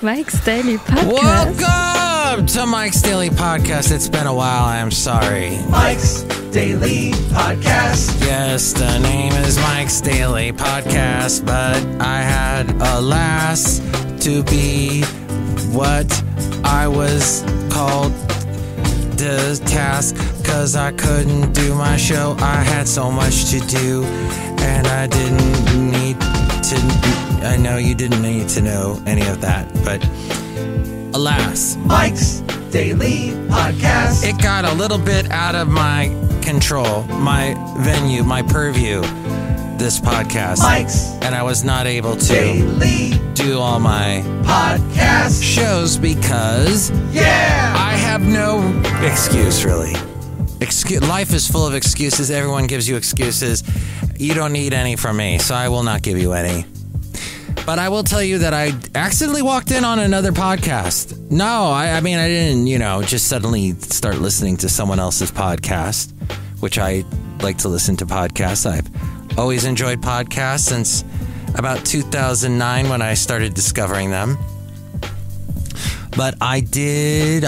Mike's Daily Podcast. Welcome to Mike's Daily Podcast. It's been a while, I'm sorry. Mike's Daily Podcast. Yes, the name is Mike's Daily Podcast, but I had, alas, to be what I was called the task, cause I couldn't do my show. I had so much to do, and I didn't need to. I know you didn't need to know any of that, but alas, Mike's Daily Podcast. It got a little bit out of my control, my venue, my purview, this podcast. Mike's and I was not able to Daily do all my Podcast shows because I have no excuse, really. Life is full of excuses. Everyone gives you excuses. You don't need any from me, so I will not give you any. But I will tell you that I accidentally walked in on another podcast. No, I mean, I didn't, just suddenly start listening to someone else's podcast, which I like to listen to podcasts. I've always enjoyed podcasts since about 2009 when I started discovering them. But I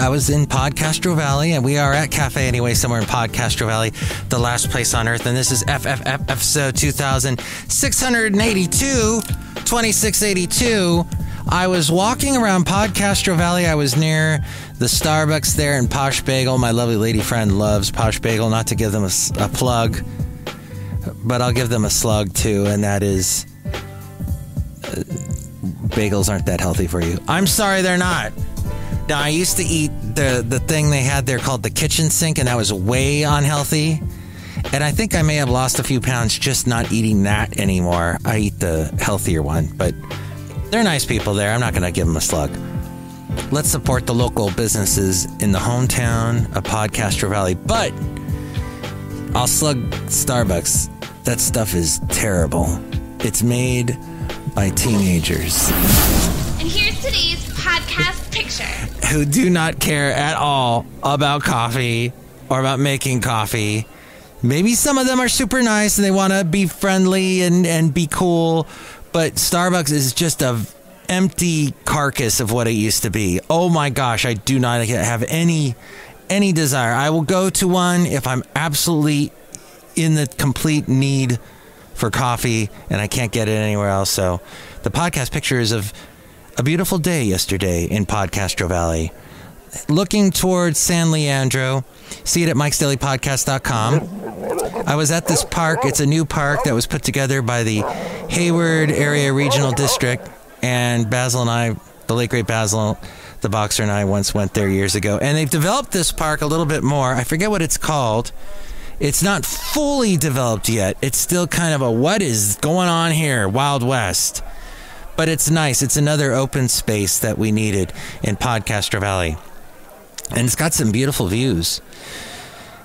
was in Podcastro Valley, and we are at Café Anyway, somewhere in Podcastro Valley, the last place on earth. And this is FFF episode 2682. I was walking around Podcastro Valley. I was near the Starbucks there in Posh Bagel. My lovely lady friend loves Posh Bagel. Not to give them a plug, but I'll give them a slug too, and that is bagels aren't that healthy for you. I'm sorry, they're not. Now, I used to eat the thing they had there called the kitchen sink, and that was way unhealthy. And I think I may have lost a few pounds just not eating that anymore. I eat the healthier one, but they're nice people there. I'm not going to give them a slug. Let's support the local businesses in the hometown of Podcastro Valley. But I'll slug Starbucks. That stuff is terrible. It's made by teenagers. And here's today's podcast picture. Who do not care at all about coffee or about making coffee. Maybe some of them are super nice and they want to be friendly and be cool, but Starbucks is just a empty carcass of what it used to be. Oh my gosh, I do not have any desire. I will go to one if I'm absolutely in the complete need for coffee and I can't get it anywhere else. So the podcast picture is of a beautiful day yesterday in Podcastro Valley, looking towards San Leandro. See it at MikesDailyPodcast.com. I was at this park. It's a new park that was put together by the Hayward Area Regional District, and Basil and I, the late great Basil, the boxer, and I once went there years ago, and they've developed this park a little bit more. I forget what it's called. It's not fully developed yet. It's still kind of a what is going on here, Wild West. But it's nice. It's another open space that we needed in Podcastro Valley. And it's got some beautiful views.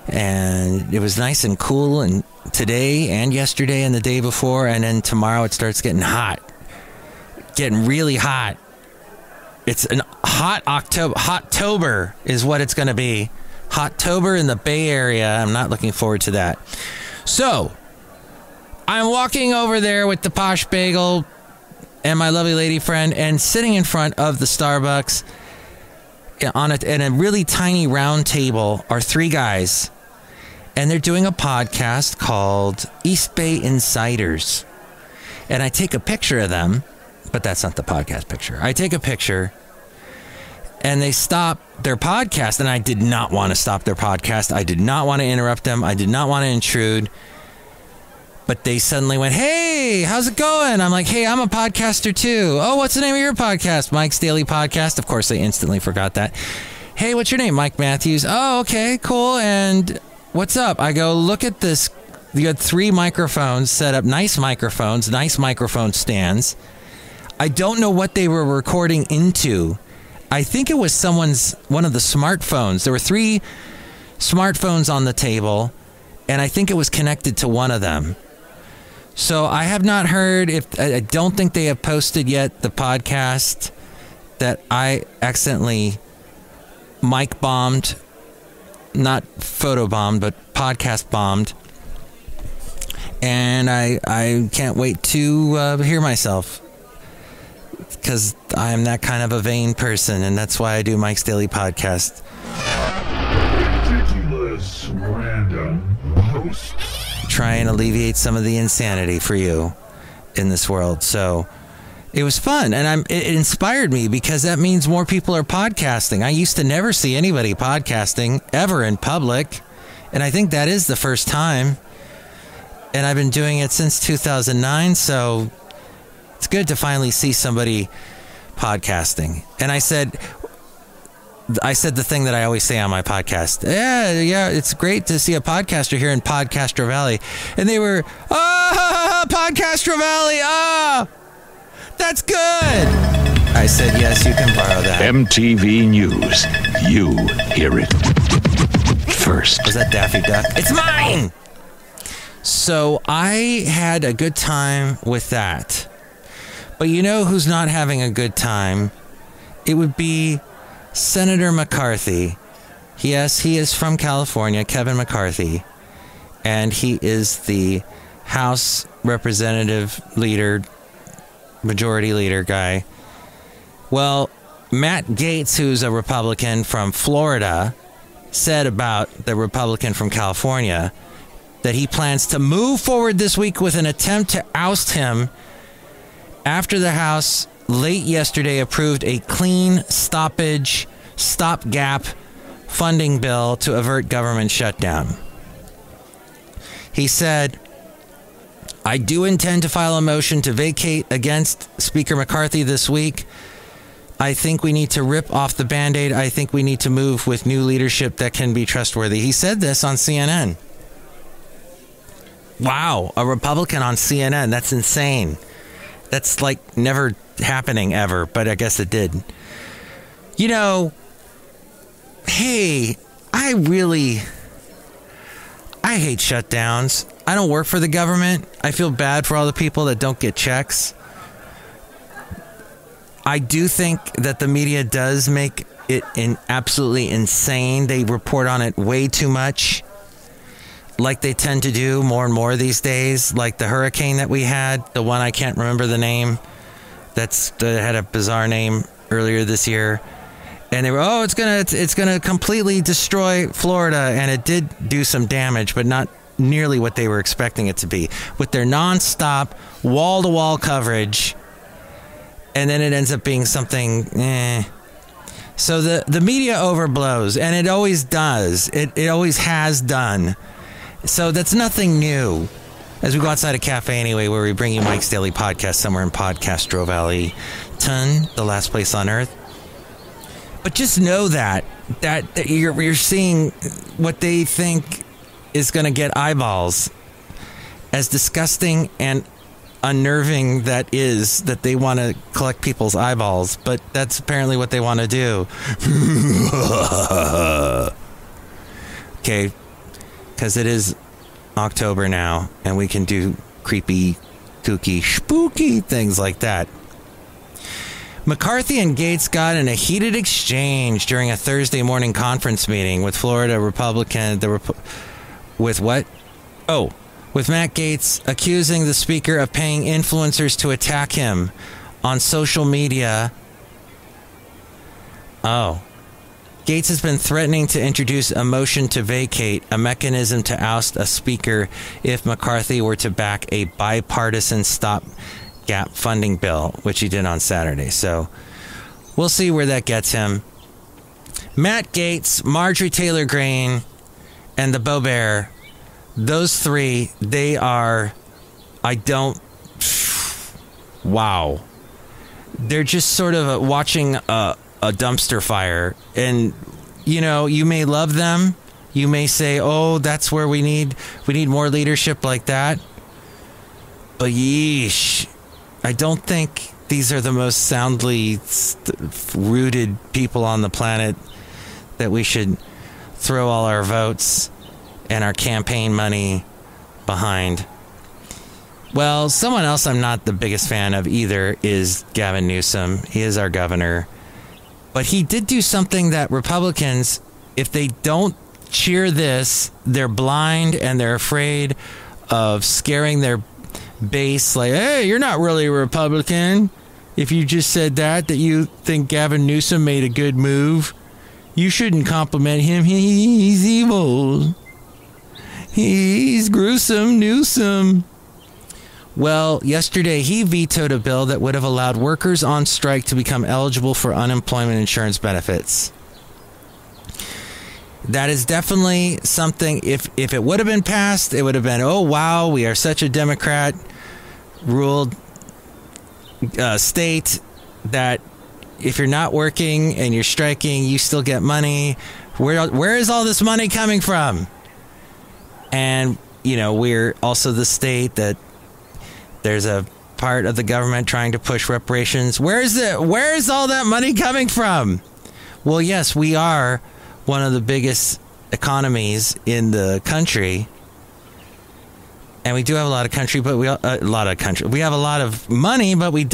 And it was nice and cool. And today and yesterday and the day before. And then tomorrow it starts getting hot. Getting really hot. It's an hot October. Hot-tober is what it's going to be. Hot-tober in the Bay Area. I'm not looking forward to that. So, I'm walking over there with the Posh Bagel and my lovely lady friend, and sitting in front of the Starbucks on a really tiny round table are three guys, and they're doing a podcast called East Bay Insiders. And I take a picture of them, but that's not the podcast picture. I take a picture, and they stop their podcast, and I did not want to stop their podcast. I did not want to interrupt them. I did not want to intrude. But they suddenly went, "Hey, how's it going?" I'm like, "Hey, I'm a podcaster too." "Oh, what's the name of your podcast?" "Mike's Daily Podcast." Of course, they instantly forgot that. "Hey, what's your name?" "Mike Matthews." "Oh, okay, cool. And what's up?" I go, "Look at this. You had three microphones set up, nice microphone stands. I don't know what they were recording into. I think it was one of the smartphones. There were three smartphones on the table, and I think it was connected to one of them. So I have not heard I don't think they have posted yet the podcast that I accidentally mic bombed, not photo bombed, but podcast bombed. And I can't wait to hear myself because I am that kind of a vain person, and that's why I do Mike's Daily Podcast. Ridiculous random hosts. Try and alleviate some of the insanity for you in this world. So it was fun, and it inspired me because that means more people are podcasting. I used to never see anybody podcasting ever in public, and I think that is the first time. And I've been doing it since 2009, so it's good to finally see somebody podcasting. And I said the thing that I always say on my podcast. Yeah, it's great to see a podcaster here in Podcaster Valley. And they were, Podcaster Valley, that's good. I said, yes, you can borrow that. MTV News. You hear it first. Was that Daffy Duck? It's mine! So I had a good time with that. But you know who's not having a good time? It would be Senator McCarthy. Yes, he is from California, Kevin McCarthy. And he is the House Representative Leader, Majority Leader guy. Well, Matt Gaetz, who's a Republican from Florida, said about the Republican from California that he plans to move forward this week with an attempt to oust him after the House late yesterday approved a clean stopgap funding bill to avert government shutdown. He said, I do intend to file a motion to vacate against Speaker McCarthy this week. I think we need to rip off the Band-Aid. I think we need to move with new leadership that can be trustworthy. He said this on CNN. Wow, a Republican on CNN. That's insane. That's like never happening ever, but I guess it did. You know, hey, I hate shutdowns. I don't work for the government. I feel bad for all the people that don't get checks. I do think that the media does make it absolutely insane. They report on it way too much, like they tend to do more and more these days. Like the hurricane that we had, the one I can't remember the name, that had a bizarre name earlier this year. And they were, it's gonna completely destroy Florida, and it did do some damage, but not nearly what they were expecting it to be, with their nonstop wall-to-wall coverage. And then it ends up being something, So the media overblows, and it always does. It always has done. So that's nothing new. As we go outside of Café Anyway, where we bring you Mike's Daily Podcast somewhere in Podcastro Valley, the last place on earth. But just know that you're seeing what they think is going to get eyeballs. As disgusting and unnerving that is, that they want to collect people's eyeballs, but that's apparently what they want to do. Okay, because it is October now, and we can do creepy, kooky, spooky things like that. McCarthy and Gaetz got in a heated exchange during a Thursday morning conference meeting with Florida Republican, with Matt Gaetz accusing the speaker of paying influencers to attack him on social media. Gaetz has been threatening to introduce a motion to vacate, a mechanism to oust a speaker if McCarthy were to back a bipartisan stopgap funding bill, which he did on Saturday. So we'll see where that gets him. Matt Gaetz, Marjorie Taylor Greene, and the Beau Bear, those three, they are, wow. They're just sort of watching a dumpster fire. And, you know, you may love them. You may say, oh, that's where we need more leadership like that. But yeesh, I don't think these are the most soundly rooted people on the planet that we should throw all our votes and our campaign money behind. Well, someone else I'm not the biggest fan of either is Gavin Newsom. He is our governor. But he did do something that Republicans, if they don't cheer this, they're blind and they're afraid of scaring their base. Like, hey, you're not really a Republican. if you just said that you think Gavin Newsom made a good move. You shouldn't compliment him. He's evil. He's gruesome Newsom. Well, yesterday he vetoed a bill that would have allowed workers on strike to become eligible for unemployment insurance benefits. That is definitely something, if it would have been passed, it would have been, oh, wow, we are such a Democrat-ruled state that if you're not working and you're striking, you still get money. Where is all this money coming from? And, we're also the state that there's a part of the government trying to push reparations. Where is all that money coming from? Well, yes, we are one of the biggest economies in the country. And we do have a lot of country, but we have a lot of money, but we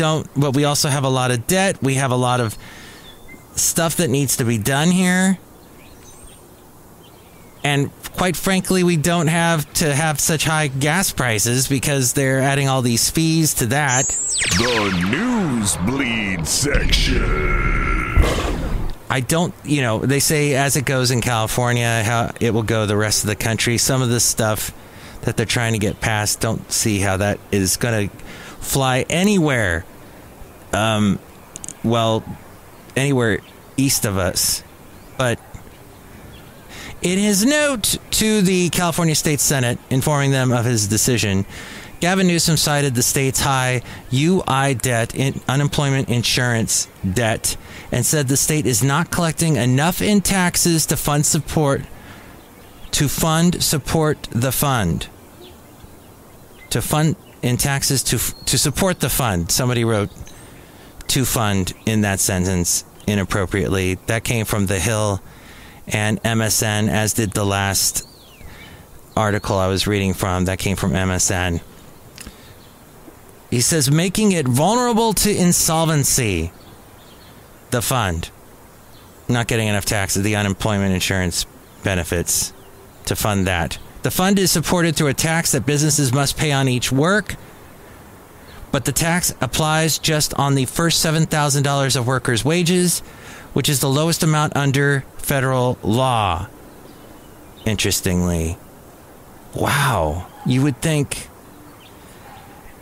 also have a lot of debt. We have a lot of stuff that needs to be done here. And quite frankly, we don't have to have such high gas prices because they're adding all these fees to that. The Newsbleed section. I don't, they say as it goes in California, how it will go the rest of the country. Some of this stuff that they're trying to get passed, don't see how that is going to fly anywhere. Anywhere east of us. But in his note to the California State Senate, informing them of his decision, Gavin Newsom cited the state's high UI debt, unemployment insurance debt, and said the state is not collecting enough in taxes to fund support the fund. To fund in taxes to support the fund. Somebody wrote to fund in that sentence inappropriately. That came from The Hill and MSN, as did the last article I was reading from. That came from MSN. He says, making it vulnerable to insolvency. The fund. Not getting enough taxes, the unemployment insurance benefits to fund that. The fund is supported through a tax that businesses must pay on each work, but the tax applies just on the first $7,000 of workers' wages, which is the lowest amount under federal law. Interestingly. Wow. You would think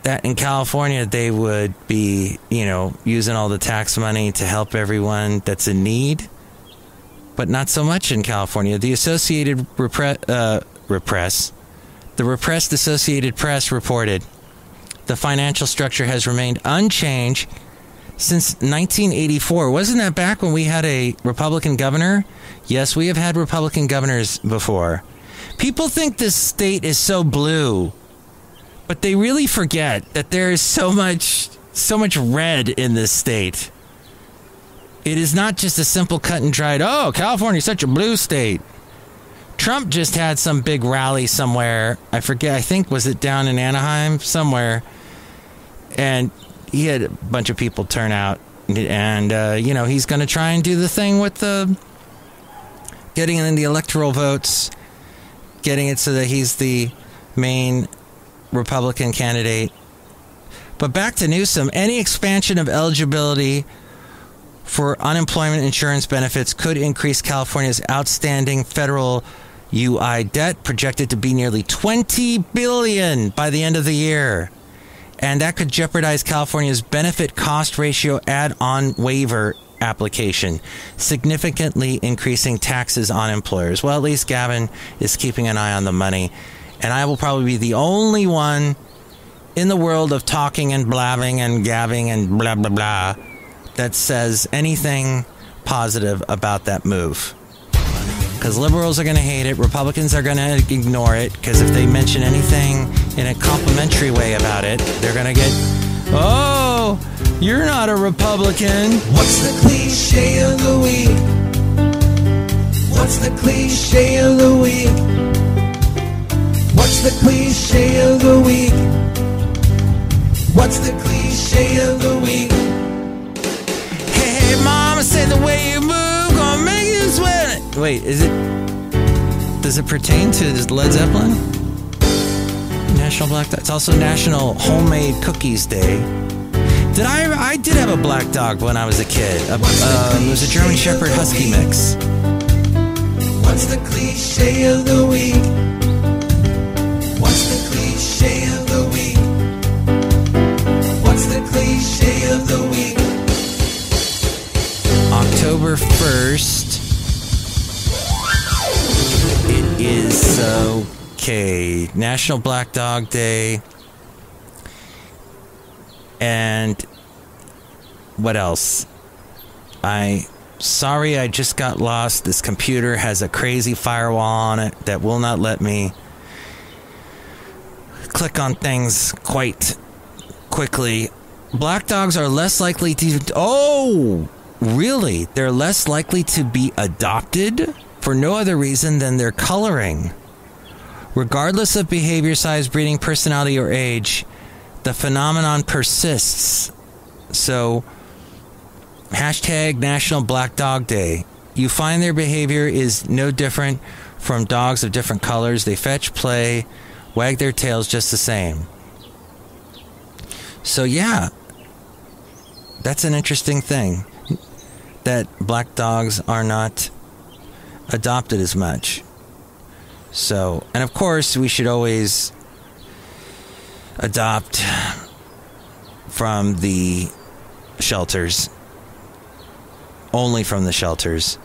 that in California they would be, using all the tax money to help everyone that's in need, but not so much in California. The The repressed Associated Press reported the financial structure has remained unchanged since 1984. Wasn't that back when we had a Republican governor? Yes, we have had Republican governors before. People think this state is so blue, but they really forget that there is so much red in this state. It is not just a simple cut and dried, oh, California's such a blue state. Trump just had some big rally somewhere. I forget, I think, was it down in Anaheim somewhere? And he had a bunch of people turn out. And, he's going to try and do the thing with the getting in the electoral votes, getting it so that he's the main Republican candidate. But back to Newsom, any expansion of eligibility for unemployment insurance benefits could increase California's outstanding federal UI debt, projected to be nearly $20 billion by the end of the year. And that could jeopardize California's benefit cost ratio add-on waiver application, significantly increasing taxes on employers. Well, at least Gavin is keeping an eye on the money. And I will probably be the only one in the world of talking and blabbing and gabbing and blah, blah, blah that says anything positive about that move. Because liberals are going to hate it. Republicans are going to ignore it. Because if they mention anything in a complimentary way about it, they're going to get, oh, you're not a Republican. What's the cliche of the week? What's the cliche of the week? What's the cliche of the week? What's the cliche of the week? Hey, mama, say the way you move, gonna make you sweat. Wait, does it pertain to Led Zeppelin? National Black Tie. It's also National Homemade Cookies Day. I did have a black dog when I was a kid. It was a German Shepherd Husky mix. What's the cliche of the week? What's the cliche of the week? What's the cliche of the week? October 1st. It is okay. National Black Dog Day. And what else? Sorry, I just got lost. This computer has a crazy firewall on it that will not let me click on things quite quickly. Black dogs are less likely to... Oh, really? They're less likely to be adopted for no other reason than their coloring. Regardless of behavior, size, breeding, personality, or age, the phenomenon persists. So... Hashtag National Black Dog Day. You find their behavior is no different from dogs of different colors. They fetch, play, wag their tails just the same. So yeah, that's an interesting thing, that black dogs are not adopted as much. So, and of course, we should always adopt from the shelters. Only from the shelters.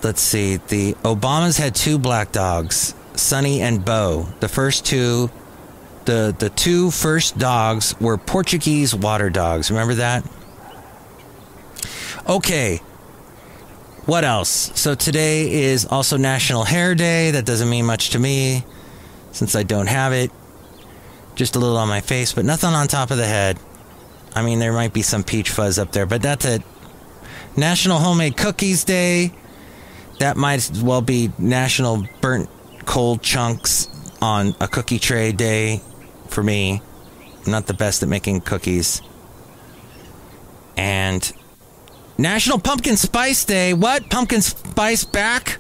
Let's see. The Obamas had 2 black dogs, Sonny and Bo. The first two, the 2 first dogs were Portuguese water dogs. Remember that? Okay. What else? So today is also National Hair Day. That doesn't mean much to me since I don't have it. Just a little on my face, but nothing on top of the head. I mean, there might be some peach fuzz up there, but that's it. National Homemade Cookies Day. That might as well be National Burnt Cold Chunks on a Cookie Tray Day for me. I'm not the best at making cookies. And National Pumpkin Spice Day. What? Pumpkin Spice back?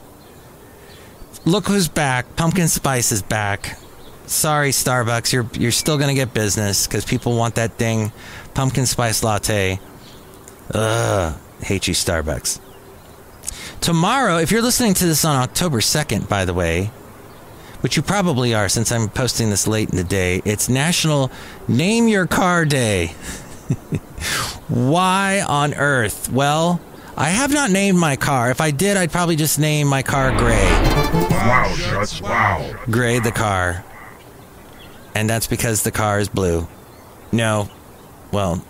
Look who's back. Pumpkin Spice is back. Sorry, Starbucks. You're still going to get business because people want that dang pumpkin spice latte. Ugh. Hate you, Starbucks. Tomorrow, if you're listening to this on October 2nd, by the way, which you probably are since I'm posting this late in the day, it's National Name Your Car Day. Why on earth? Well, I have not named my car. If I did, I'd probably just name my car Gray. Wow, Shuts, wow. Gray the car. And that's because the car is blue. No. Well.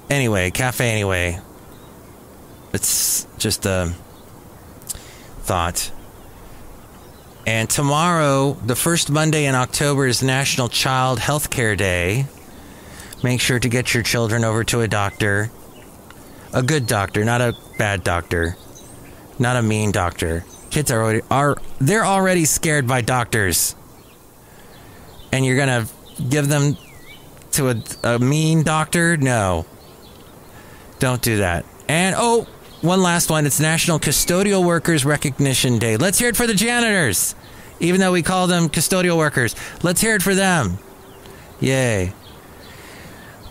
Anyway, Café Anyway. It's just a thought. And tomorrow, the first Monday in October, is National Child Healthcare Day. Make sure to get your children over to a doctor. A good doctor, not a bad doctor. Not a mean doctor. Kids they're already scared by doctors. And you're going to give them to a mean doctor? No. Don't do that. And, one last one. It's National Custodial Workers Recognition Day. Let's hear it for the janitors. Even though we call them custodial workers. Let's hear it for them. Yay.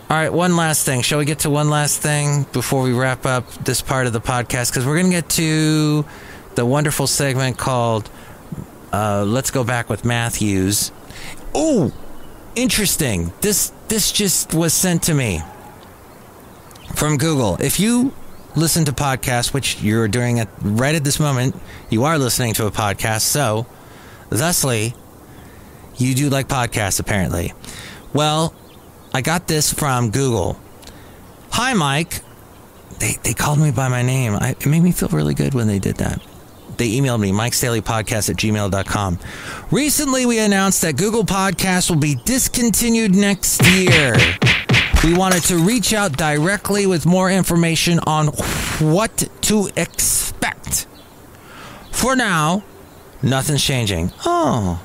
All right, one last thing. Shall we get to one last thing before we wrap up this part of the podcast? Because we're going to get to the wonderful segment called Let's Go Back with Matthews. Oh, interesting. This just was sent to me from Google. If you listen to podcasts, which you're doing right at this moment, you are listening to a podcast, so thusly, you do like podcasts, apparently. Well, I got this from Google. Hi, Mike. They called me by my name. It made me feel really good when they did that. They emailed me, MikesDailyPodcast@gmail.com. Recently, we announced that Google Podcasts will be discontinued next year. We wanted to reach out directly with more information on what to expect. For now, nothing's changing. Oh.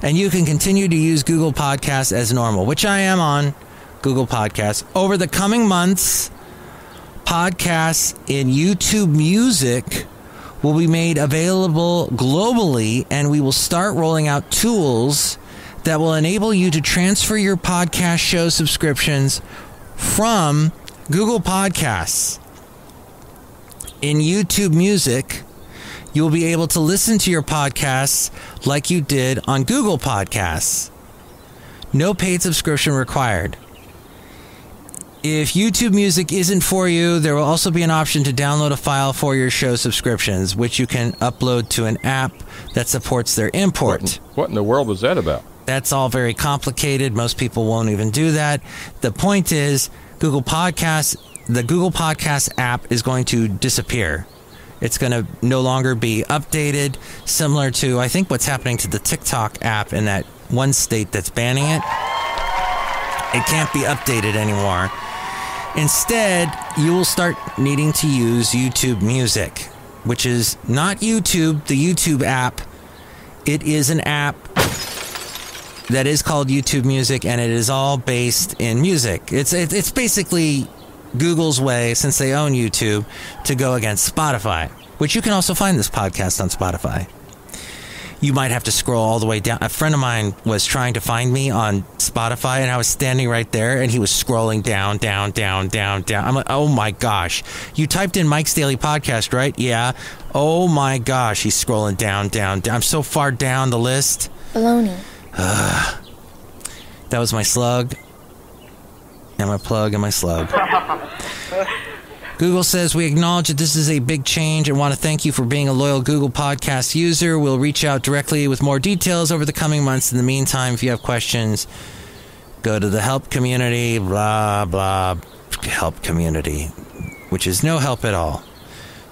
And you can continue to use Google Podcasts as normal, which I am on Google Podcasts. Over the coming months, podcasts in YouTube Music will be made available globally, and we will start rolling out tools that will enable you to transfer your podcast show subscriptions from Google Podcasts. In YouTube Music, you'll be able to listen to your podcasts like you did on Google Podcasts. No paid subscription required. If YouTube Music isn't for you, there will also be an option to download a file for your show subscriptions, which you can upload to an app that supports their import. What in the world was that about? That's all very complicated. Most people won't even do that. The point is, the Google Podcast app is going to disappear. It's going to no longer be updated, similar to, I think, what's happening to the TikTok app in that one state that's banning it. It can't be updated anymore. Instead, you will start needing to use YouTube Music, which is not YouTube, the YouTube app. It is an app that is called YouTube Music, and it is all based in music. It's basically Google's way, since they own YouTube, to go against Spotify, which you can also find this podcast on Spotify. You might have to scroll all the way down. A friend of mine was trying to find me on Spotify, and I was standing right there, and he was scrolling down. I'm like, oh my gosh. You typed in Mike's Daily Podcast, right? Yeah. Oh my gosh. He's scrolling down. I'm so far down the list. Baloney. That was my slug. And my plug and my slug. Google says, we acknowledge that this is a big change and want to thank you for being a loyal Google Podcast user. We'll reach out directly with more details over the coming months. In the meantime, if you have questions, go to the help community, blah, blah, help community, which is no help at all.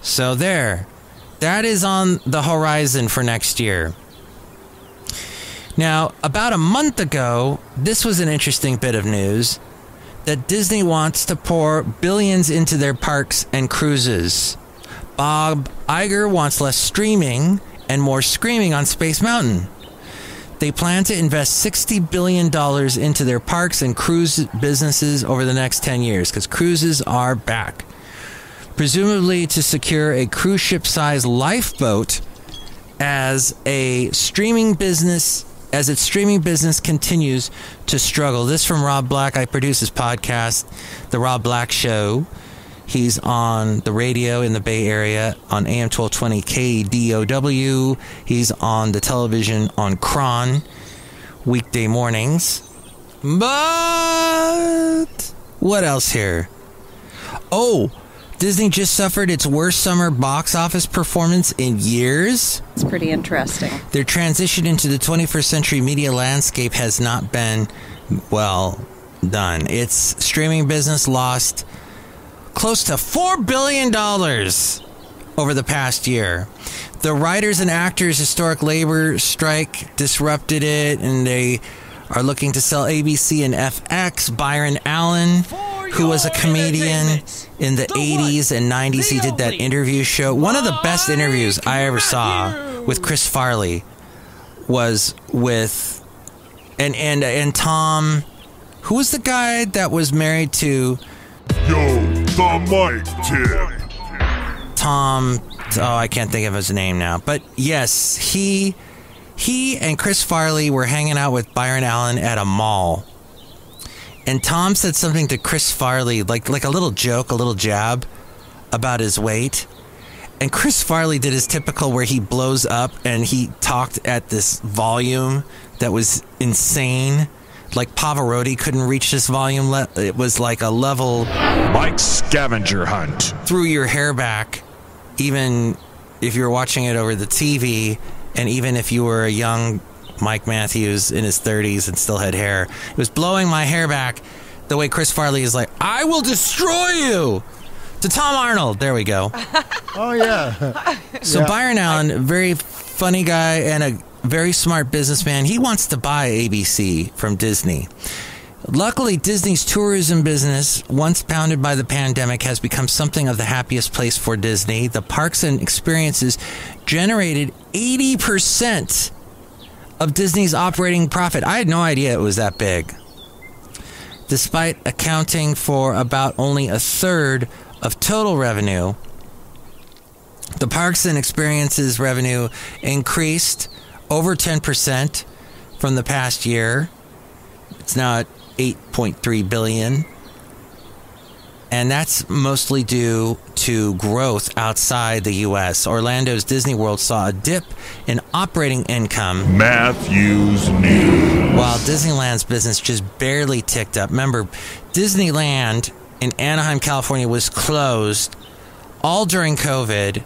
So there, that is on the horizon for next year. Now, about a month ago, this was an interesting bit of news, that Disney wants to pour billions into their parks and cruises. Bob Iger wants less streaming and more screaming on Space Mountain. They plan to invest $60 billion into their parks and cruise businesses over the next 10 years, because cruises are back. Presumably to secure a cruise ship-sized lifeboat as its streaming business continues to struggle. This from Rob Black. I produce his podcast, The Rob Black Show. He's on the radio in the Bay Area on AM 1220 KDOW. He's on the television on KRON weekday mornings. But what else here? Oh, Disney just suffered its worst summer box office performance in years. It's pretty interesting. Their transition into the 21st century media landscape has not been well done. Its streaming business lost close to $4 billion over the past year. The writers and actors' historic labor strike disrupted it, and they are looking to sell ABC and FX. Byron Allen, who was a comedian in the 80s and 90s. He did that interview show. One of the best interviews I ever saw with Chris Farley was with and Tom, who was the guy that was married to The Mike Tip. Tom, I can't think of his name now. But yes, he and Chris Farley were hanging out with Byron Allen at a mall. And Tom said something to Chris Farley, like a little joke, a little jab about his weight. And Chris Farley did his typical where he blows up and he talked at this volume that was insane. Like Pavarotti couldn't reach this volume. It was like a level... Mike's scavenger hunt. Threw your hair back, even if you were watching it over the TV, and even if you were a young Mike Matthews in his 30s and still had hair. It was blowing my hair back the way Chris Farley is like, I will destroy you! To Tom Arnold. There we go. Oh, yeah. So yeah. Byron Allen, very funny guy and a very smart businessman. He wants to buy ABC from Disney. Luckily, Disney's tourism business, once pounded by the pandemic, has become something of the happiest place for Disney. The parks and experiences generated 80% of Disney's operating profit. I had no idea it was that big. Despite accounting for about only a third of total revenue, the parks and experiences revenue increased over 10% from the past year. It's now at $8.3 billion. And that's mostly due to growth outside the U.S. Orlando's Disney World saw a dip in operating income. Matthews News. While Disneyland's business just barely ticked up. Remember, Disneyland in Anaheim, California was closed all during COVID,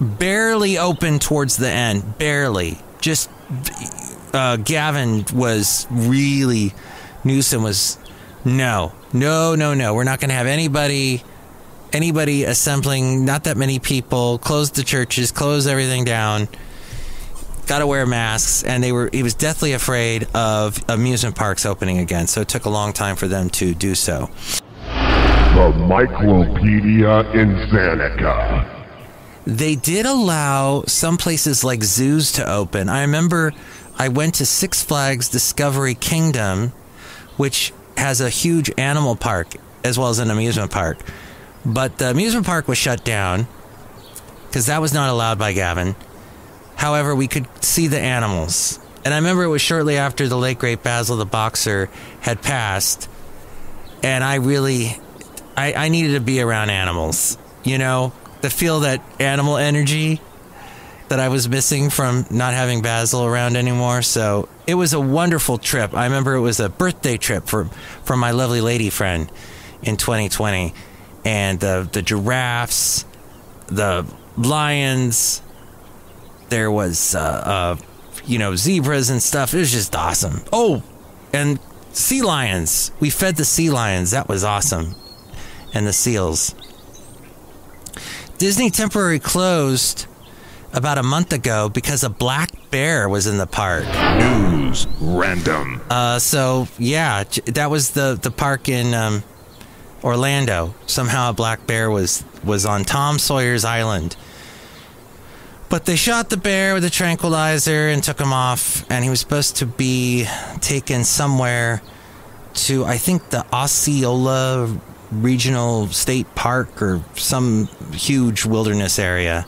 barely open towards the end. Barely. Just Gavin was really... Newsom was... No. We're not going to have anybody assembling. Not that many people. Close the churches. Close everything down. Got to wear masks. And he was deathly afraid of amusement parks opening again. So it took a long time for them to do so. The Myclopedia Insanika. They did allow some places like zoos to open. I remember I went to Six Flags Discovery Kingdom, which has a huge animal park as well as an amusement park. But the amusement park was shut down because that was not allowed by Gavin. However, we could see the animals. And I remember it was shortly after the late great Basil the Boxer had passed. And I needed to be around animals, to feel that animal energy that I was missing from not having Basil around anymore. So it was a wonderful trip. I remember it was a birthday trip from my lovely lady friend in 2020. And the giraffes, the lions, there was, zebras and stuff. It was just awesome. Oh, and sea lions. We fed the sea lions. That was awesome. And the seals. Disney temporarily closed about a month ago because a black bear was in the park. News random. That was the park in Orlando. Somehow a black bear was on Tom Sawyer's Island. But they shot the bear with a tranquilizer and took him off, and he was supposed to be taken somewhere to, I think, the Osceola Regional State Park or some huge wilderness area.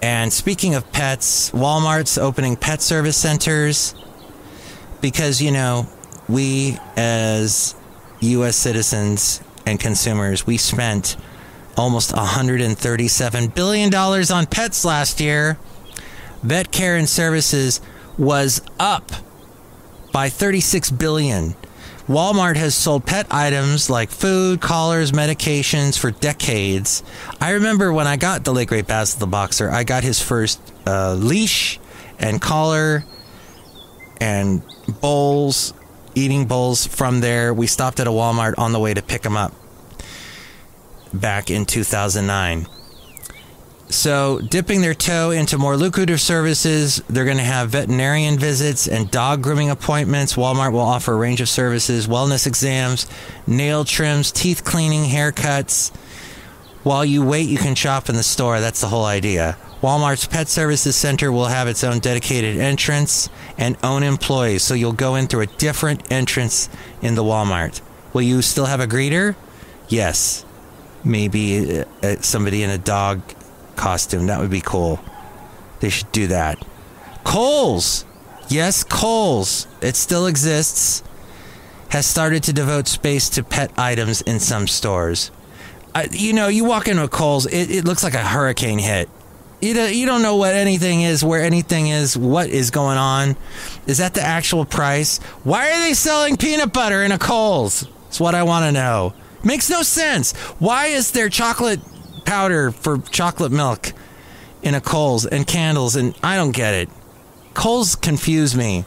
And speaking of pets, Walmart's opening pet service centers because, we as U.S. citizens and consumers, we spent almost $137 billion on pets last year. Vet care and services was up by $36 billion. Walmart has sold pet items like food, collars, medications for decades. I remember when I got the late great Basil the Boxer, I got his first leash and collar and bowls, eating bowls from there. We stopped at a Walmart on the way to pick him up back in 2009. So, dipping their toe into more lucrative services, they're going to have veterinarian visits and dog grooming appointments. Walmart will offer a range of services, wellness exams, nail trims, teeth cleaning, haircuts. While you wait, you can shop in the store. That's the whole idea. Walmart's Pet Services Center will have its own dedicated entrance and own employees, so you'll go in through a different entrance in the Walmart. Will you still have a greeter? Yes. Maybe somebody in a dog costume. That would be cool. They should do that. Kohl's. Yes, Kohl's. It still exists. Has started to devote space to pet items in some stores. You walk into a Kohl's, it looks like a hurricane hit. You don't know what anything is, where anything is, what is going on. Is that the actual price? Why are they selling peanut butter in a Kohl's? That's what I want to know. Makes no sense. Why is there chocolate powder for chocolate milk in a Kohl's and candles? And I don't get it. Kohl's confuse me.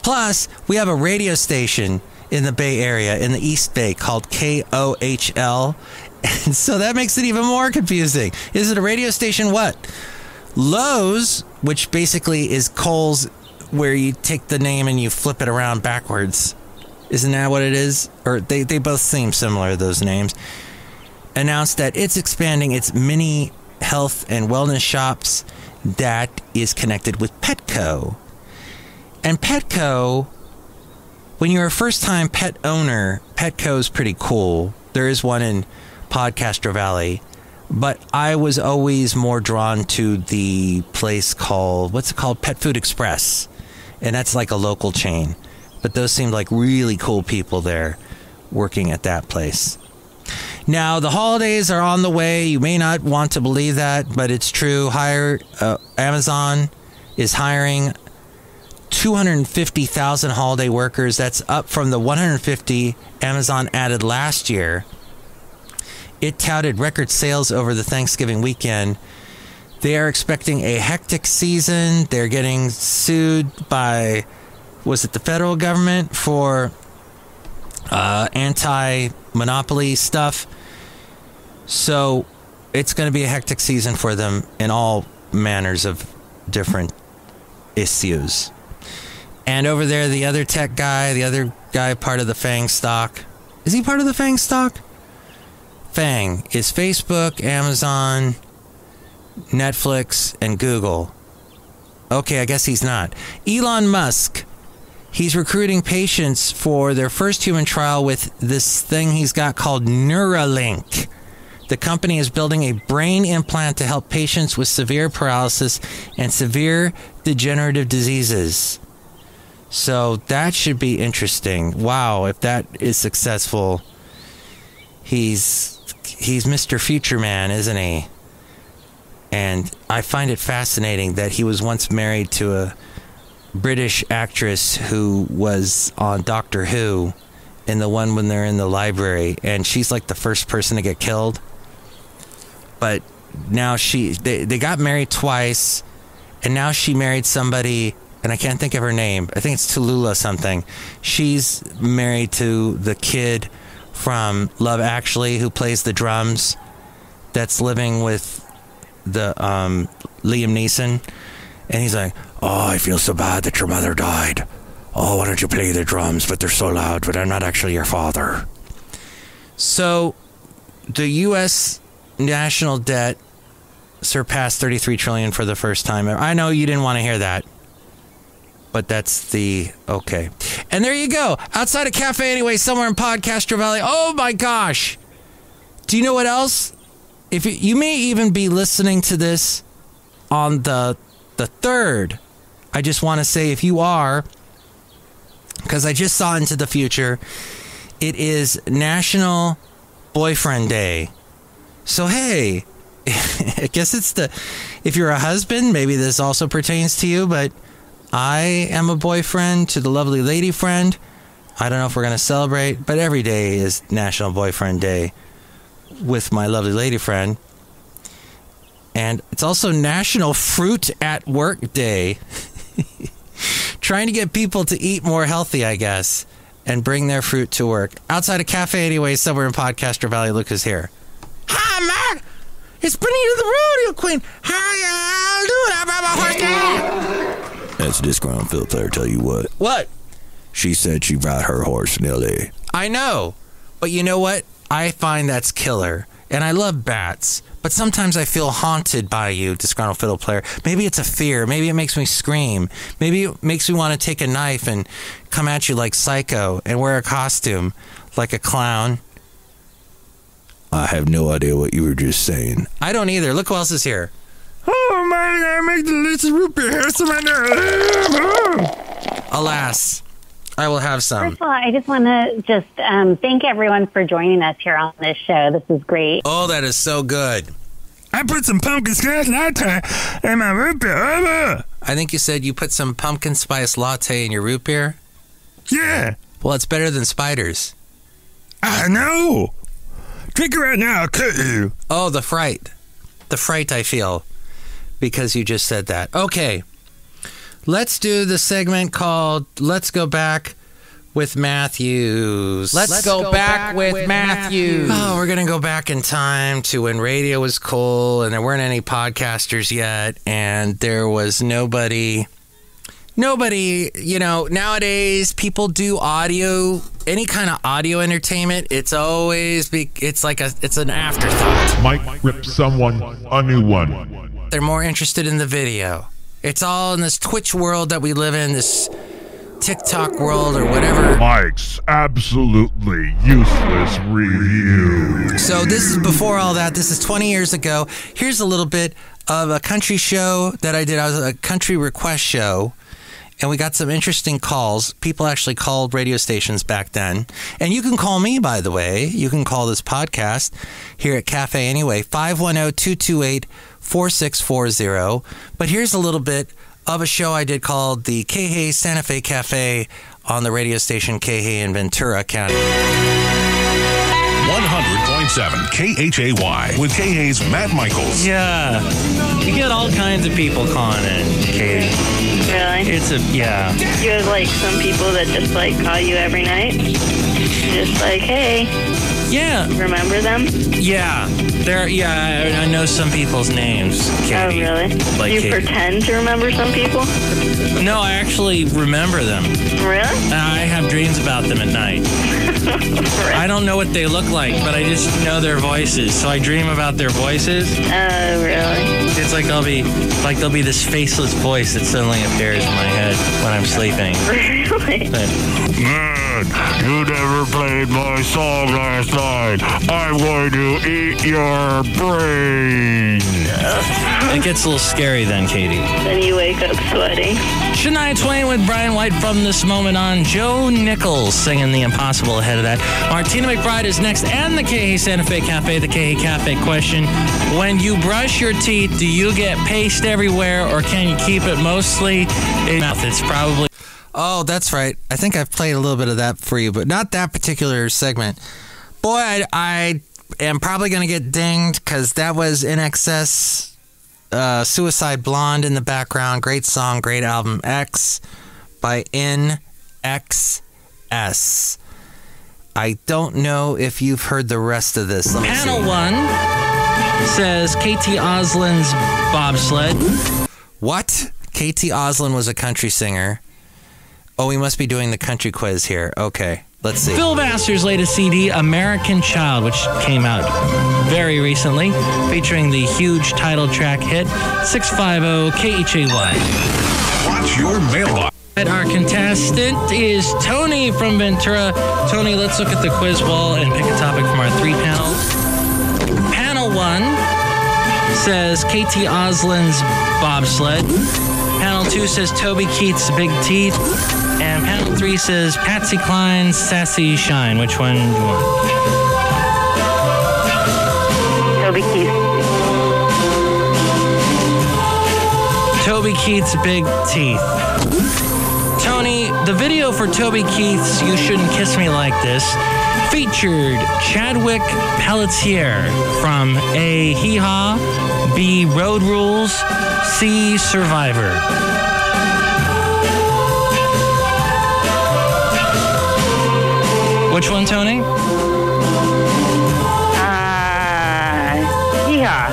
Plus, we have a radio station in the Bay Area, in the East Bay, called KOHL. And so that makes it even more confusing. Is it a radio station? What? Lowe's, which basically is Kohl's, where you take the name and you flip it around backwards. Isn't that what it is? Or they both seem similar, those names. Announced that it's expanding its mini health and wellness shops that is connected with Petco. And Petco, when you're a first-time pet owner, Petco's pretty cool. There is one in Podcastro Valley. But I was always more drawn to the place called, what's it called? Pet Food Express. and that's like a local chain. But those seemed like really cool people there working at that place. Now, the holidays are on the way. You may not want to believe that, but it's true. Amazon is hiring 250,000 holiday workers. That's up from the 150 Amazon added last year. It touted record sales over the Thanksgiving weekend. They are expecting a hectic season. They're getting sued by, was it the federal government for anti-monopoly stuff? So it's going to be a hectic season for them in all manners of different issues. And over there, the other tech guy, the other guy part of the FANG stock. Is he part of the FANG stock? FANG is Facebook, Amazon, Netflix, and Google. Okay, I guess he's not. Elon Musk. He's recruiting patients for their first human trial with this thing he's got called Neuralink. The company is building a brain implant to help patients with severe paralysis and severe degenerative diseases. So that should be interesting. Wow, if that is successful, he's Mr. Future Man, isn't he? And I find it fascinating that he was once married to a British actress who was on Doctor Who in the one when they're in the library, and she's like the first person to get killed. But now they got married twice, and now she married somebody, and I can't think of her name. I think it's Tallulah something. She's married to the kid from Love Actually who plays the drums, that's living with the Liam Neeson. And he's like, oh, I feel so bad that your mother died. Oh, why don't you play the drums? But they're so loud, but I'm not actually your father. So the U.S. national debt surpassed $33 trillion for the first time ever. I know you didn't want to hear that, but that's the okay. And there you go. Outside of Café Anyway, somewhere in Podcaster Valley. Oh my gosh. Do you know what else? If you may even be listening to this on the 3rd. I just want to say, if you are, because I just saw into the future, it is National Boyfriend Day. So hey, I guess it's if you're a husband, maybe this also pertains to you, but I am a boyfriend to the lovely lady friend. I don't know if we're going to celebrate, but every day is National Boyfriend Day with my lovely lady friend. And it's also National Fruit at Work Day. Trying to get people to eat more healthy, I guess, and bring their fruit to work. Outside of Café Anyway, somewhere in Podcaster Valley, look who's here. Hi, Mac! It's Benita the Rodeo Queen. How y'all doing? How about my horse? That's a Disgruntled Fiddle Player, tell you what. What? She said she brought her horse, Nelly. I know, but you know what? I find that's killer. And I love bats, but sometimes I feel haunted by you, Disgruntled Fiddle Player. Maybe it's a fear. Maybe it makes me scream. Maybe it makes me want to take a knife and come at you like Psycho and wear a costume like a clown. I have no idea what you were just saying. I don't either. Look who else is here. Oh, man, I make delicious root beer. Here's some in there. Alas, I will have some. First of all, I just want to thank everyone for joining us here on this show. This is great. Oh, that is so good. I put some pumpkin spice latte in my root beer. I think you said you put some pumpkin spice latte in your root beer? Yeah. Well, it's better than spiders. I know. Drink it right now, I'll cut you. Oh, the fright. The fright I feel because you just said that. Okay. Let's do the segment called Let's Go Back with Matthews. Let's go back with Matthews. Oh, we're going to go back in time to when radio was cool and there weren't any podcasters yet and there was nobody, you know, nowadays people do audio, any kind of audio entertainment. It's always, it's an afterthought. Mike rips someone a new one. They're more interested in the video. It's all in this Twitch world that we live in, this TikTok world or whatever. Mike's absolutely useless review. So this is before all that. This is 20 years ago. Here's a little bit of a country show that I did. I was a country request show. and we got some interesting calls. People actually called radio stations back then. And you can call me, by the way. You can call this podcast here at Café Anyway, 510-228-4640. But here's a little bit of a show I did called the Kehei Santa Fe Cafe on the radio station Kehei in Ventura County. 100.7 KHAY with Kehei's Matt Michaels. Yeah. You get all kinds of people calling in, Katie. Really? Yeah. You have like some people that just like call you every night? Just like, hey. Yeah. Remember them? Yeah. I know some people's names, Katie. Oh, really? Like Do you Katie. pretend to remember some people? No, I actually remember them. Really? I have dreams about them at night. I don't know what they look like, but I just know their voices. So I dream about their voices. Oh, really? It's like there'll be this faceless voice that suddenly appears in my head when I'm sleeping. Really? Man, you never played my song last night. I'm going to eat your brain. It gets a little scary then, Katie. Then you wake up sweating. Shania Twain with Brian White from this moment on. Joe Nichols singing The Impossible ahead of that. Martina McBride is next, and the Kehei Santa Fe Cafe, the Kehei Cafe question. When you brush your teeth, do you get paste everywhere, or can you keep it mostly in your mouth? It's probably... Oh, that's right. I think I've played a little bit of that for you, but not that particular segment. Boy, I am probably going to get dinged because that was In Excess, Suicide Blonde in the background. Great song, great album. X by NXS. I don't know if you've heard the rest of this. Panel 1 says KT Oslin's Bobsled. What? KT Oslin was a country singer. Oh, we must be doing the country quiz here. Okay, let's see. Phil Vassar's latest CD, American Child, which came out very recently, featuring the huge title track hit, 650 KHAY. Watch your mailbox. Our contestant is Tony from Ventura. Tony, let's look at the quiz wall and pick a topic from our 3 panels. Panel 1 says KT Oslin's Bobsled. Panel 2 says Toby Keith's Big Teeth. And panel 3 says Patsy Cline's Sassy Shine. Which one do you want? Toby Keith. Toby Keith's Big Teeth. Tony, the video for Toby Keith's You Shouldn't Kiss Me Like This featured Chadwick Pelletier from A, Hee Haw, B, Road Rules, C, Survivor. Which one, Tony? Yeah.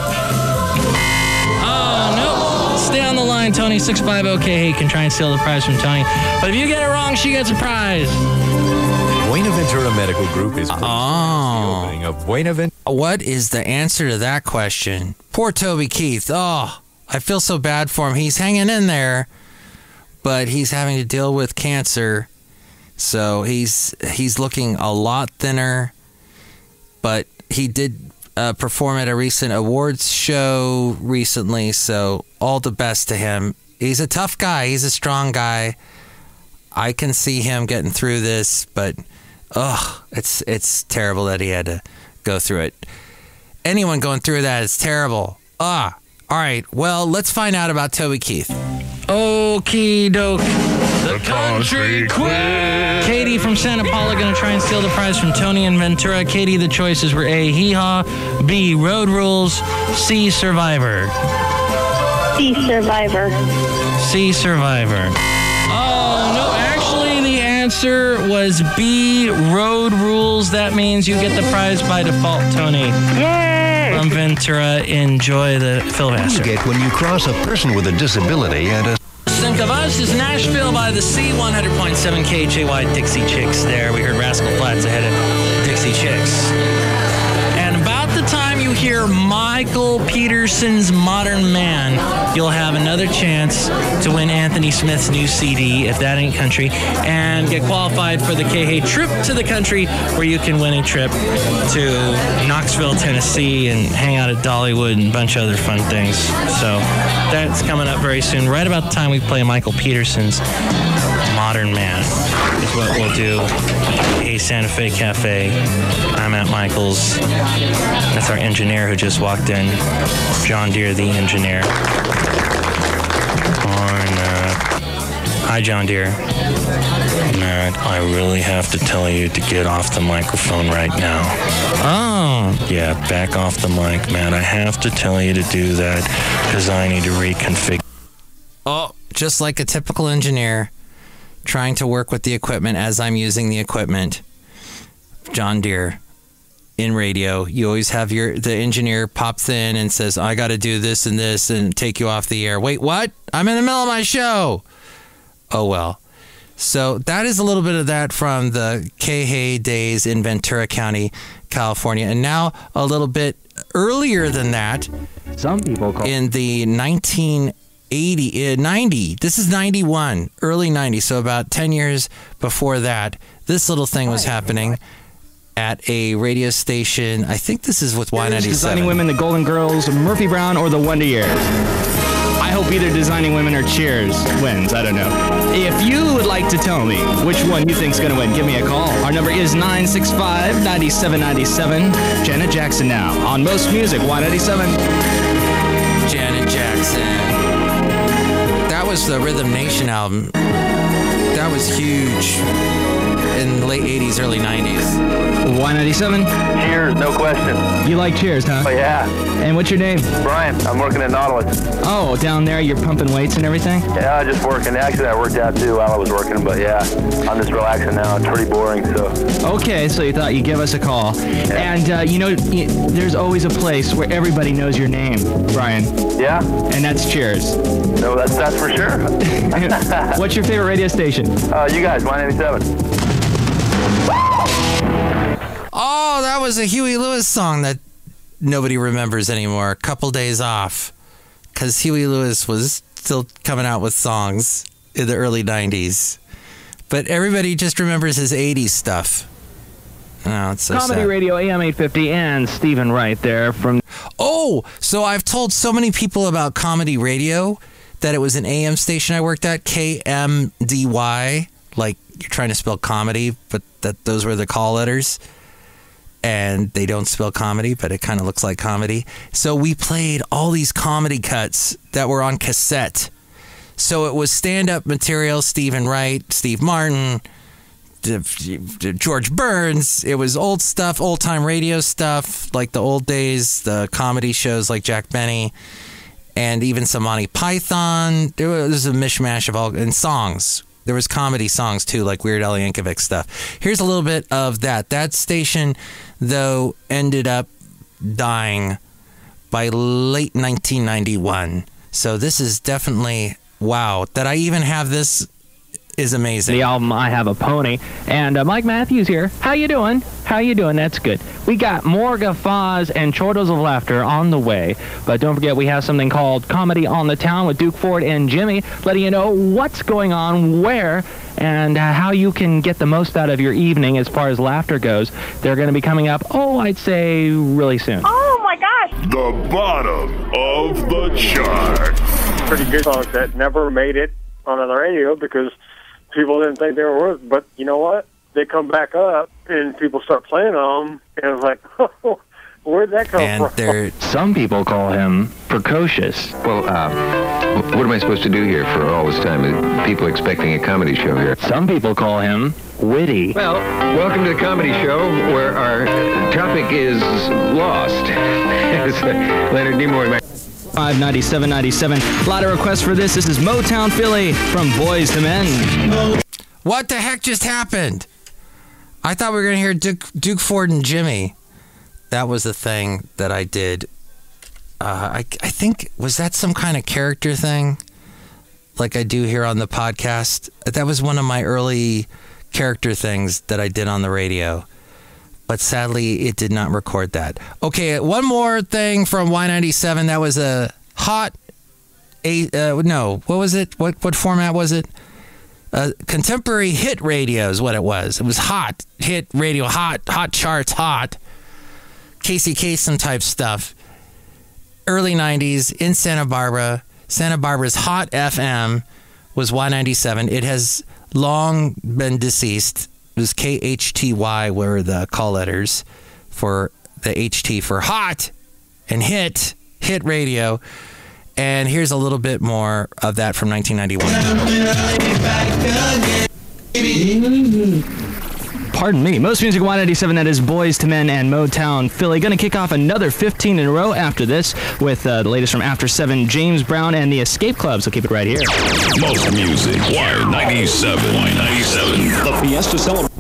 Oh, no. Stay on the line, Tony. 650K can try and steal the prize from Tony. But if you get it wrong, she gets a prize. Buenaventura Medical Group is the opening of Buenaventura. What is the answer to that question? Poor Toby Keith. Oh, I feel so bad for him. He's hanging in there, but he's having to deal with cancer. So he's looking a lot thinner, but he did perform at a recent awards show recently, so all the best to him. He's a tough guy. He's a strong guy. I can see him getting through this, but it's terrible that he had to go through it. Anyone going through that is terrible. All right, well, let's find out about Toby Keith. Okie doke. The country quiz. Katie from Santa Paula going to try and steal the prize from Tony and Ventura. Katie, the choices were A, Hee Haw, B, Road Rules, C, Survivor. C, Survivor. C, Survivor. Oh, no, actually the answer was B, Road Rules. That means you get the prize by default, Tony. Yay! From Ventura, enjoy the Phil Vassar. You get when you cross a person with a disability and a... Think of Us is Nashville by the Sea, 100.7 KHAY Dixie Chicks there. We heard Rascal Flatts ahead of Dixie Chicks. And about the time you you hear Michael Peterson's Modern Man, you'll have another chance to win Anthony Smith's new CD, If That Ain't Country, and get qualified for the KH trip to the country, where you can win a trip to Knoxville, Tennessee, and hang out at Dollywood and a bunch of other fun things. So that's coming up very soon, right about the time we play Michael Peterson's Modern Man is what we'll do. Hey, Santa Fe Cafe. I'm at Michael's. That's our engineer who just walked in. John Deere, the engineer. Hi, John Deere. Matt, I really have to tell you to get off the microphone right now. Oh, yeah, back off the mic, Matt. I have to tell you to do that because I need to reconfigure. Oh, just like a typical engineer trying to work with the equipment as I'm using the equipment. John Deere. In radio, you always have the engineer pops in and says, I got to do this and take you off the air. Wait, what? I'm in the middle of my show. Oh, well. So that is a little bit of that from the KH days in Ventura County, California. And now a little bit earlier than that. Some people call in the 90. This is 91, early 90. So about 10 years before that, this little thing was happening at a radio station. I think this is with Y97. Designing Women, the Golden Girls, Murphy Brown, or the Wonder Years. I hope either Designing Women or Cheers wins. I don't know. If you would like to tell me which one you think's going to win, give me a call. Our number is 965-9797. Janet Jackson now on Most Music, Y97. Janet Jackson. That was the Rhythm Nation album. That was huge in the late 80s, early 90s. Y97? Cheers, no question. You like Cheers, huh? Oh, yeah. And what's your name? Brian. I'm working at Nautilus. Oh, down there you're pumping weights and everything? Yeah, just working. Actually, I worked out too while I was working, but yeah, I'm just relaxing now. It's pretty boring, so. Okay, so you thought you'd give us a call. Yeah. And, there's always a place where everybody knows your name, Brian. Yeah? And that's Cheers. No, that's for sure. What's your favorite radio station? You guys, Y97. Oh, that was a Huey Lewis song that nobody remembers anymore. Couple days off. Because Huey Lewis was still coming out with songs in the early 90s. But everybody just remembers his 80s stuff. Oh, it's so Comedy sad. Radio AM 850 and Stephen Wright there from... Oh, so I've told so many people about Comedy Radio that it was an AM station I worked at, KMDY. Like, you're trying to spell comedy, but those were the call letters. And they don't spell comedy, but it kind of looks like comedy. So we played all these comedy cuts that were on cassette. So it was stand-up material, Stephen Wright, Steve Martin, George Burns. It was old stuff, old-time radio stuff, like the old days, the comedy shows like Jack Benny, and even some Monty Python. There was a mishmash of all, and songs. There was comedy songs, too, like Weird Al Yankovic stuff. Here's a little bit of that. That station, though, ended up dying by late 1991. So this is definitely, wow. That I even have this is amazing. The album I Have a Pony. And Mike Matthews here. How you doing? How you doing? That's good. We got more guffaws and chortles of laughter on the way. But don't forget, we have something called Comedy on the Town with Duke Ford and Jimmy, letting you know what's going on, where, and how you can get the most out of your evening as far as laughter goes. They're going to be coming up, I'd say really soon. Oh, my gosh. The bottom of the chart. Pretty good songs that never made it on the radio because people didn't think they were worth it. But you know what? They come back up and people start playing them, and it's like, oh, where'd that come from? Some people call him precocious. Well, what am I supposed to do here for all this time? People expecting a comedy show here. Some people call him witty. Well, welcome to the comedy show where our topic is lost. Leonard Nimoy and 59797. A lot of requests for this. This is Motown Philly from Boys to Men. What the heck just happened? I thought we were going to hear Duke Ford and Jimmy. That was the thing that I did. I think, was that some kind of character thing? Like I do here on the podcast? That was one of my early character things that I did on the radio. but sadly, it did not record that. Okay, one more thing from Y97. That was a hot... what was it? What format was it? Contemporary hit radio is what it was. It was hot. Hit radio, hot charts, hot. Casey Kasem type stuff. Early 90s in Santa Barbara. Santa Barbara's hot FM was Y97. It has long been deceased. It was KHTY were the call letters for the HT for hot and hit radio. And here's a little bit more of that from 1991. Pardon me. Most Music Y97, that is Boys to Men and Motown Philly. Going to kick off another 15 in a row after this with the latest from After 7, James Brown and the Escape Club. So keep it right here. Most Music Y97. The Fiesta celebration.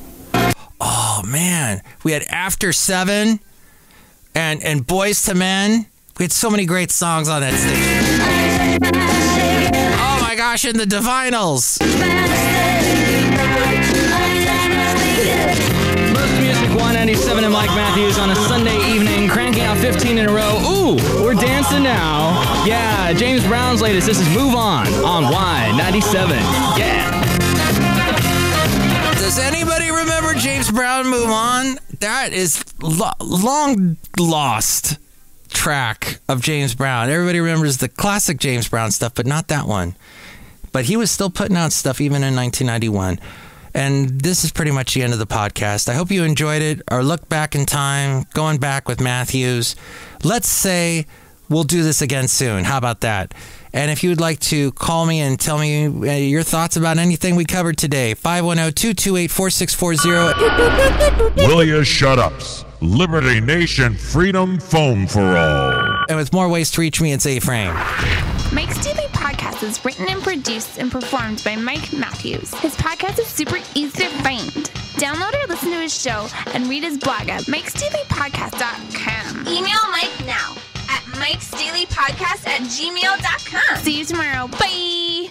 Oh, man. We had After 7 and Boys to Men. We had so many great songs on that station. Oh my gosh, and the Divinals. Most Music Y97 and Mike Matthews on a Sunday evening, cranking out 15 in a row. Ooh, we're dancing now. Yeah, James Brown's latest. This is Move On Y97. Yeah. Does anybody remember James Brown Move On? That is long lost track of James Brown. Everybody remembers the classic James Brown stuff, but not that one. But he was still putting out stuff even in 1991. And this is pretty much the end of the podcast. I hope you enjoyed it. Or look back in time, going back with Matthews. Let's say we'll do this again soon. How about that? And if you would like to call me and tell me your thoughts about anything we covered today, 510-228-4640. Will you shut ups? Liberty Nation Freedom Phone for All. And with more ways to reach me, it's A-Frame. Mike's Daily Podcast is written and produced and performed by Mike Matthews. His podcast is super easy to find. Download or listen to his show and read his blog at MikesDailyPodcast.com. Email Mike now at MikesDailyPodcast@gmail.com. See you tomorrow. Bye!